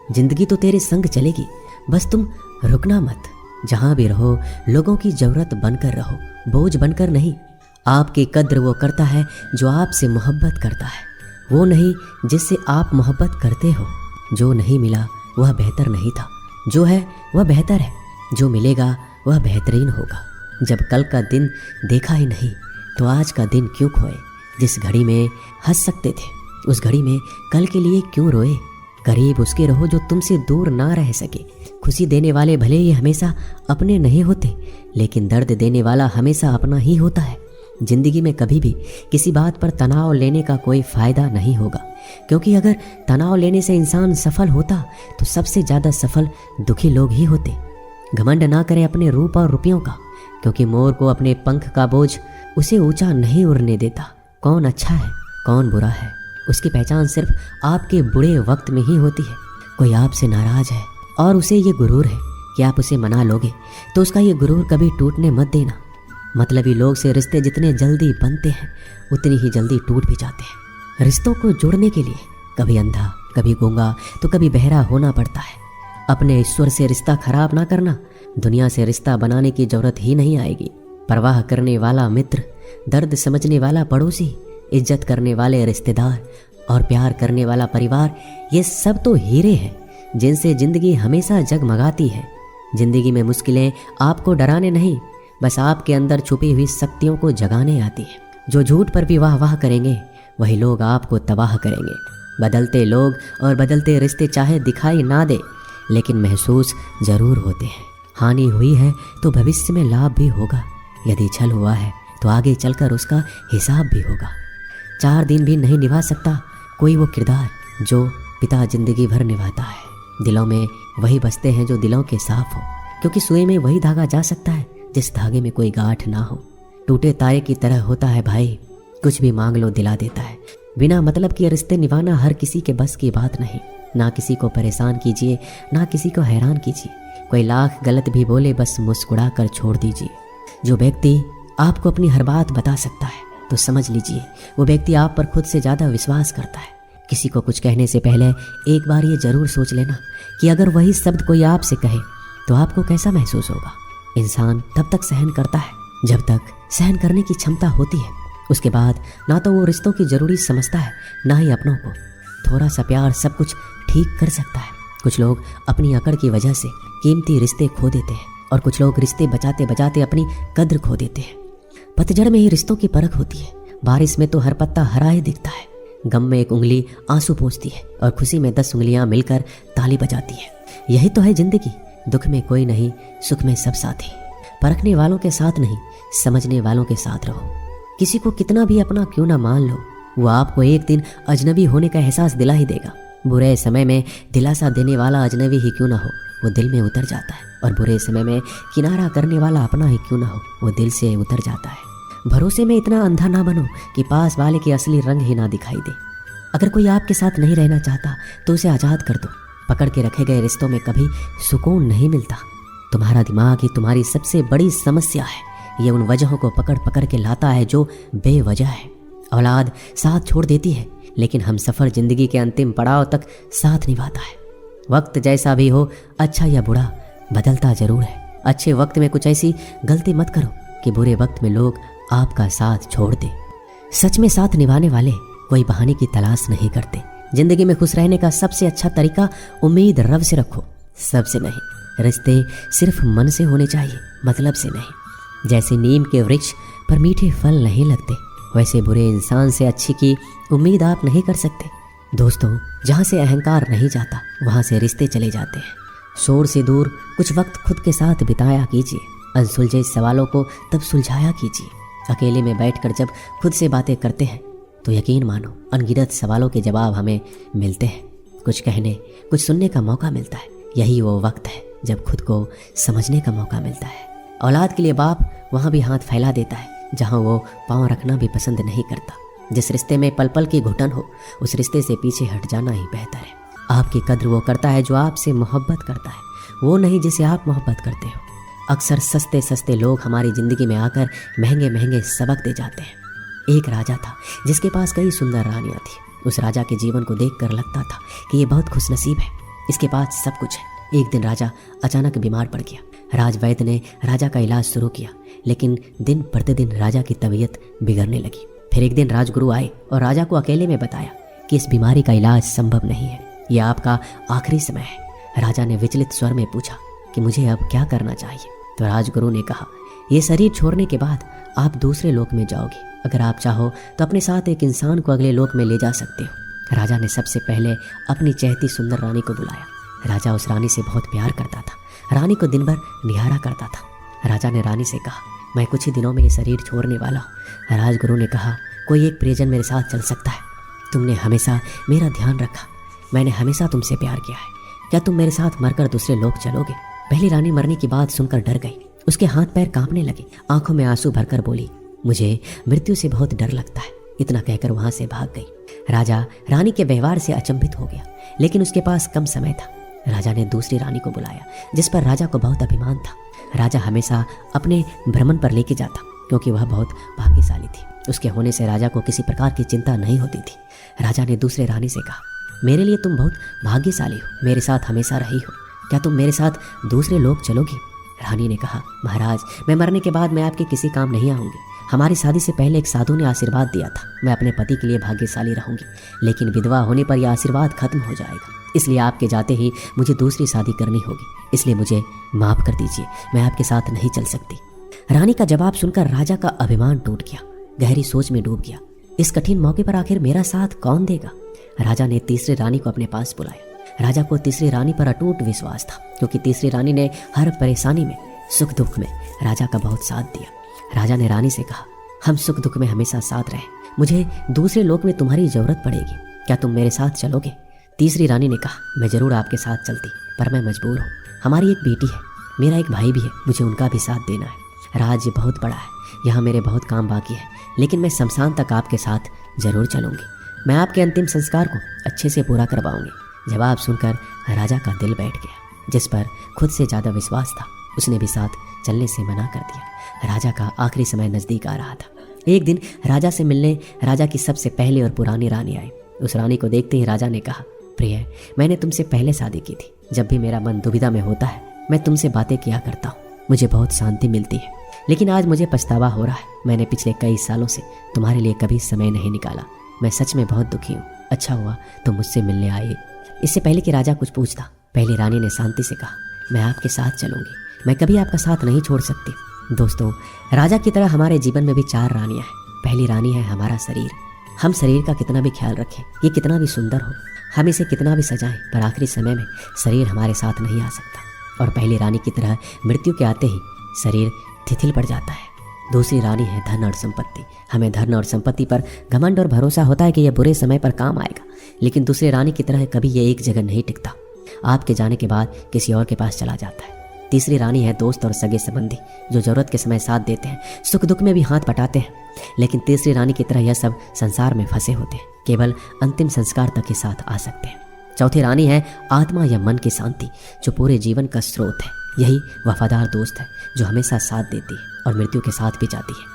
जिंदगी तो तेरे संग चलेगी, बस तुम रुकना मत। जहां भी रहो लोगों की जरूरत बनकर रहो, बोझ बनकर नहीं। आपकी कद्र वो करता है जो आपसे मोहब्बत करता है, वो नहीं जिससे आप मोहब्बत करते हो। जो नहीं मिला वह बेहतर नहीं था, जो है वह बेहतर है, जो मिलेगा वह बेहतरीन होगा। जब कल का दिन देखा ही नहीं तो आज का दिन क्यों खोए। जिस घड़ी में हंस सकते थे उस घड़ी में कल के लिए क्यों रोए। करीब उसके रहो जो तुमसे दूर ना रह सके। खुशी देने वाले भले ही हमेशा अपने नहीं होते, लेकिन दर्द देने वाला हमेशा अपना ही होता है। जिंदगी में कभी भी किसी बात पर तनाव लेने का कोई फ़ायदा नहीं होगा, क्योंकि अगर तनाव लेने से इंसान सफल होता तो सबसे ज़्यादा सफल दुखी लोग ही होते। घमंड ना करें अपने रूप और रुपयों का, क्योंकि मोर को अपने पंख का बोझ उसे ऊंचा नहीं उड़ने देता। कौन अच्छा है कौन बुरा है उसकी पहचान सिर्फ आपके बुरे वक्त में ही होती है। कोई आपसे नाराज़ है और उसे ये गुरूर है कि आप उसे मना लोगे, तो उसका ये गुरूर कभी टूटने मत देना। मतलबी लोग से रिश्ते जितने जल्दी बनते हैं उतनी ही जल्दी टूट भी जाते हैं। रिश्तों को जोड़ने के लिए कभी अंधा कभी गूंगा तो कभी बहरा होना पड़ता है। अपने ईश्वर से रिश्ता खराब ना करना, दुनिया से रिश्ता बनाने की जरूरत ही नहीं आएगी। परवाह करने वाला मित्र, दर्द समझने वाला पड़ोसी, इज्जत करने वाले रिश्तेदार और प्यार करने वाला परिवार, ये सब तो हीरे हैं जिनसे ज़िंदगी हमेशा जगमगाती है। ज़िंदगी में मुश्किलें आपको डराने नहीं, बस आपके अंदर छुपी हुई शक्तियों को जगाने आती है। जो झूठ पर भी वाह वाह करेंगे वही लोग आपको तबाह करेंगे। बदलते लोग और बदलते रिश्ते चाहे दिखाई ना दे, लेकिन महसूस ज़रूर होते हैं। हानि हुई है तो भविष्य में लाभ भी होगा, यदि छल हुआ है तो आगे चलकर उसका हिसाब भी होगा। 4 दिन भी नहीं निभा सकता कोई वो किरदार जो पिता जिंदगी भर निभाता है। दिलों में वही बसते हैं जो दिलों के साफ हो, क्योंकि सुई में वही धागा जा सकता है जिस धागे में कोई गांठ ना हो। टूटे तारे की तरह होता है भाई, कुछ भी मांग लो दिला देता है। बिना मतलब के रिश्ते निभाना हर किसी के बस की बात नहीं। ना किसी को परेशान कीजिए ना किसी को हैरान कीजिए। कोई लाख गलत भी बोले बस मुस्कुरा कर छोड़ दीजिए। जो व्यक्ति आपको अपनी हर बात बता सकता है तो समझ लीजिए वो व्यक्ति आप पर खुद से ज़्यादा विश्वास करता है। किसी को कुछ कहने से पहले एक बार ये ज़रूर सोच लेना कि अगर वही शब्द कोई आपसे कहे तो आपको कैसा महसूस होगा। इंसान तब तक सहन करता है जब तक सहन करने की क्षमता होती है। उसके बाद ना तो वो रिश्तों की ज़रूरी समझता है ना ही अपनों को। थोड़ा सा प्यार सब कुछ ठीक कर सकता है। कुछ लोग अपनी अकड़ की वजह से कीमती रिश्ते खो देते हैं और कुछ लोग रिश्ते बचाते बचाते अपनी कद्र खो देते हैं। पतझड़ में ही रिश्तों की परख होती है। बारिश में तो हर पत्ता हरा ही दिखता है। गम में एक उंगली आंसू पोंछती है और खुशी में 10 उंगलियां मिलकर ताली बजाती है। यही तो है जिंदगी। दुख में कोई नहीं, सुख में सब साथी। परखने वालों के साथ नहीं, समझने वालों के साथ रहो। किसी को कितना भी अपना क्यों ना मान लो, वो आपको एक दिन अजनबी होने का एहसास दिला ही देगा। बुरे समय में दिलासा देने वाला अजनबी ही क्यों ना हो, वो दिल में उतर जाता है। और बुरे समय में किनारा करने वाला अपना ही क्यों ना हो, वो दिल से उतर जाता है। भरोसे में इतना अंधा ना बनो कि पास वाले के असली रंग ही ना दिखाई दे। अगर कोई आपके साथ नहीं रहना चाहता तो उसे आज़ाद कर दो। पकड़ के रखे गए रिश्तों में कभी सुकून नहीं मिलता। तुम्हारा दिमाग ही तुम्हारी सबसे बड़ी समस्या है। ये उन वजहों को पकड़ पकड़ के लाता है जो बेवजह है। औलाद साथ छोड़ देती है, लेकिन हम सफ़र ज़िंदगी के अंतिम पड़ाव तक साथ निभाता है। वक्त जैसा भी हो, अच्छा या बुरा, बदलता ज़रूर है। अच्छे वक्त में कुछ ऐसी गलती मत करो कि बुरे वक्त में लोग आपका साथ छोड़ दे। सच में साथ निभाने वाले कोई बहाने की तलाश नहीं करते। जिंदगी में खुश रहने का सबसे अच्छा तरीका उम्मीद रब से रखो, सबसे नहीं। रिश्ते सिर्फ मन से होने चाहिए, मतलब से नहीं। जैसे नीम के वृक्ष पर मीठे फल नहीं लगते, वैसे बुरे इंसान से अच्छी की उम्मीद आप नहीं कर सकते। दोस्तों, जहाँ से अहंकार नहीं जाता वहाँ से रिश्ते चले जाते हैं। शोर से दूर कुछ वक्त खुद के साथ बिताया कीजिए। अनसुलझे सवालों को तब सुलझाया कीजिए। अकेले में बैठकर जब खुद से बातें करते हैं तो यकीन मानो अनगिनत सवालों के जवाब हमें मिलते हैं। कुछ कहने कुछ सुनने का मौका मिलता है। यही वो वक्त है जब खुद को समझने का मौका मिलता है। औलाद के लिए बाप वहाँ भी हाथ फैला देता है जहाँ वो पाँव रखना भी पसंद नहीं करता। जिस रिश्ते में पल पल की घुटन हो, उस रिश्ते से पीछे हट जाना ही बेहतर है। आपकी कद्र वो करता है जो आपसे मोहब्बत करता है, वो नहीं जिसे आप मोहब्बत करते हो। अक्सर सस्ते सस्ते लोग हमारी ज़िंदगी में आकर महंगे महंगे सबक दे जाते हैं। एक राजा था जिसके पास कई सुंदर रानियाँ थी। उस राजा के जीवन को देखकर लगता था कि ये बहुत खुशनसीब है। इसके पास सब कुछ है। एक दिन राजा अचानक बीमार पड़ गया। राजवैद्य ने राजा का इलाज शुरू किया, लेकिन दिन प्रतिदिन राजा की तबीयत बिगड़ने लगी। फिर एक दिन राजगुरु आए और राजा को अकेले में बताया कि इस बीमारी का इलाज संभव नहीं है, यह आपका आखिरी समय है। राजा ने विचलित स्वर में पूछा कि मुझे अब क्या करना चाहिए। तो राजगुरु ने कहा, ये शरीर छोड़ने के बाद आप दूसरे लोक में जाओगे। अगर आप चाहो तो अपने साथ एक इंसान को अगले लोक में ले जा सकते हो। राजा ने सबसे पहले अपनी चहती सुंदर रानी को बुलाया। राजा उस रानी से बहुत प्यार करता था, रानी को दिन भर निहारा करता था। राजा ने रानी से कहा, मैं कुछ ही दिनों में ये शरीर छोड़ने वाला हूँ। राजगुरु ने कहा, कोई एक प्रियजन मेरे साथ चल सकता है। तुमने हमेशा मेरा ध्यान रखा, मैंने हमेशा तुमसे प्यार किया है, क्या तुम मेरे साथ मरकर दूसरे लोक चलोगे? पहली रानी मरने की बात सुनकर डर गई। उसके हाथ पैर कांपने लगे, आंखों में आंसू भरकर बोली, मुझे मृत्यु से बहुत डर लगता है। इतना कहकर वहां से भाग गई। राजा रानी के व्यवहार से अचंभित हो गया, लेकिन उसके पास कम समय था। राजा ने दूसरी रानी को बुलाया, जिस पर राजा को बहुत अभिमान था। राजा हमेशा अपने भ्रमण पर लेके जाता, क्योंकि वह बहुत भाग्यशाली थी। उसके होने से राजा को किसी प्रकार की चिंता नहीं होती थी। राजा ने दूसरे रानी से कहा, मेरे लिए तुम बहुत भाग्यशाली हो, मेरे साथ हमेशा रही हो, क्या तुम मेरे साथ दूसरे लोक चलोगी? रानी ने कहा, महाराज, मैं मरने के बाद मैं आपके किसी काम नहीं आऊंगी। हमारी शादी से पहले एक साधु ने आशीर्वाद दिया था, मैं अपने पति के लिए भाग्यशाली रहूंगी, लेकिन विधवा होने पर यह आशीर्वाद खत्म हो जाएगा। इसलिए आपके जाते ही मुझे दूसरी शादी करनी होगी, इसलिए मुझे माफ कर दीजिए, मैं आपके साथ नहीं चल सकती। रानी का जवाब सुनकर राजा का अभिमान टूट गया, गहरी सोच में डूब गया। इस कठिन मौके पर आखिर मेरा साथ कौन देगा? राजा ने तीसरी रानी को अपने पास बुलाया। राजा को तीसरी रानी पर अटूट विश्वास था, क्योंकि तीसरी रानी ने हर परेशानी में, सुख दुख में राजा का बहुत साथ दिया। राजा ने रानी से कहा, हम सुख दुख में हमेशा साथ रहें, मुझे दूसरे लोक में तुम्हारी जरूरत पड़ेगी, क्या तुम मेरे साथ चलोगे? तीसरी रानी ने कहा, मैं जरूर आपके साथ चलती, पर मैं मजबूर हूँ। हमारी एक बेटी है, मेरा एक भाई भी है, मुझे उनका भी साथ देना है। राज्य बहुत बड़ा है, यहाँ मेरे बहुत काम बाकी है, लेकिन मैं शमशान तक आपके साथ जरूर चलूंगी। मैं आपके अंतिम संस्कार को अच्छे से पूरा करवाऊंगी। जवाब सुनकर राजा का दिल बैठ गया। जिस पर खुद से ज़्यादा विश्वास था, उसने भी साथ चलने से मना कर दिया। राजा का आखिरी समय नज़दीक आ रहा था। एक दिन राजा से मिलने राजा की सबसे पहली और पुरानी रानी आई। उस रानी को देखते ही राजा ने कहा, प्रिय, मैंने तुमसे पहले शादी की थी। जब भी मेरा मन दुविधा में होता है, मैं तुमसे बातें किया करता हूँ, मुझे बहुत शांति मिलती है। लेकिन आज मुझे पछतावा हो रहा है, मैंने पिछले कई सालों से तुम्हारे लिए कभी समय नहीं निकाला। मैं सच में बहुत दुखी हूँ। अच्छा हुआ तुम मुझसे मिलने आए। इससे पहले कि राजा कुछ पूछता, पहली रानी ने शांति से कहा, मैं आपके साथ चलूंगी, मैं कभी आपका साथ नहीं छोड़ सकती। दोस्तों, राजा की तरह हमारे जीवन में भी 4 रानियां हैं। पहली रानी है हमारा शरीर। हम शरीर का कितना भी ख्याल रखें, ये कितना भी सुंदर हो, हम इसे कितना भी सजाएं, पर आखिरी समय में शरीर हमारे साथ नहीं आ सकता। और पहली रानी की तरह मृत्यु के आते ही शरीर तिथिल पड़ जाता है। दूसरी रानी है धन और संपत्ति। हमें धन और संपत्ति पर घमंड और भरोसा होता है कि यह बुरे समय पर काम आएगा, लेकिन दूसरी रानी की तरह कभी ये एक जगह नहीं टिकता, आपके जाने के बाद किसी और के पास चला जाता है। तीसरी रानी है दोस्त और सगे संबंधी, जो जरूरत के समय साथ देते हैं, सुख दुख में भी हाथ बटाते हैं। लेकिन तीसरी रानी की तरह यह सब संसार में फंसे होते हैं, केवल अंतिम संस्कार तक ही साथ आ सकते हैं। चौथी रानी है आत्मा या मन की शांति, जो पूरे जीवन का स्रोत है। यही वफादार दोस्त है, जो हमेशा साथ देती है और मृत्यु के साथ भी जाती है।